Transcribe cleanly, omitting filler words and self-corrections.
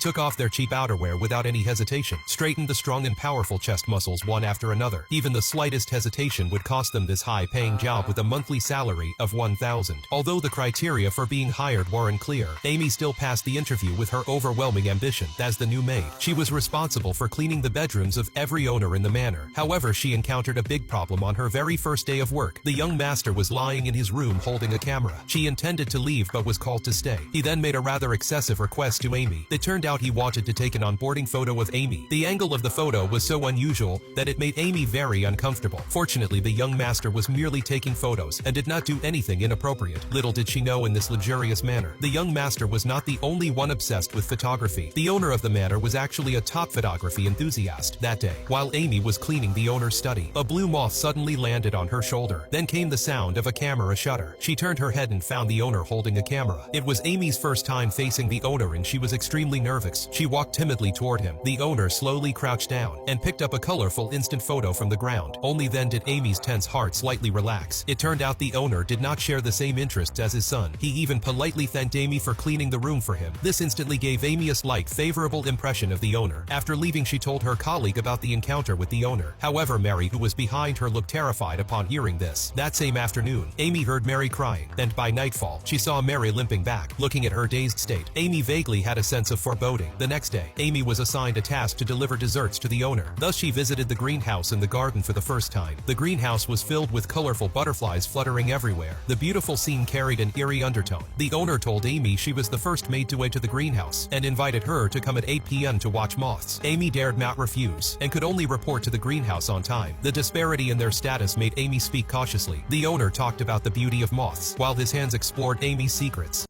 took off their cheap outerwear without any hesitation, straightened the strong and powerful chest muscles one after another. Even the slightest hesitation would cost them this high-paying job with a monthly salary of $1,000. Although the criteria for being hired were unclear, Amy still passed the interview with her overwhelming ambition. As the new maid, she was responsible for cleaning the bedrooms of every owner in the manor. However, she encountered a big problem on her very first day of work. The young master was lying in his room holding a camera. She intended to leave but was called to stay. He then made a rather excessive request to Amy. It turned out he wanted to take an onboarding photo of Amy. The angle of the photo was so unusual that it made Amy very uncomfortable. Fortunately, the young master was merely taking photos and did not do anything inappropriate. Little did she know, in this luxurious manner, the young master was not the only one obsessed with photography. The owner of the manor was actually a top photography enthusiast. That day, while Amy was cleaning the owner's study, a blue moth suddenly landed on her shoulder. Then came the sound of a camera shutter. She turned her head and found the owner holding a camera. It was Amy's first time facing the owner and she was extremely nervous. She walked timidly toward him. The owner slowly crouched down and picked up a colorful instant photo from the ground. Only then did Amy's tense heart slightly relax. It turned out the owner did not share the same interests as his son. He even politely thanked Amy for cleaning the room for him. This instantly gave Amy a slight favorable impression of the owner. After leaving, she told her colleague about the encounter with the owner. However, Mary, who was behind her, looked terrified upon hearing this. That same afternoon, Amy heard Mary crying, and by nightfall, she saw Mary limping back. Looking at her dazed state, Amy vaguely had a sense of foreboding. The next day, Amy was assigned a task to deliver desserts to the owner. Thus, she visited the greenhouse in the garden for the first time. The greenhouse was filled with colorful butterflies fluttering everywhere. The beautiful scene carried an eerie undertone. The owner told Amy she was the first maid to enter the greenhouse and invited her to come at 8 p.m. to watch moths. Amy dared not refuse and could only report to the greenhouse on time. The disparity in their status made Amy speak cautiously. The owner talked about the beauty of moths while his hands explored Amy's secrets.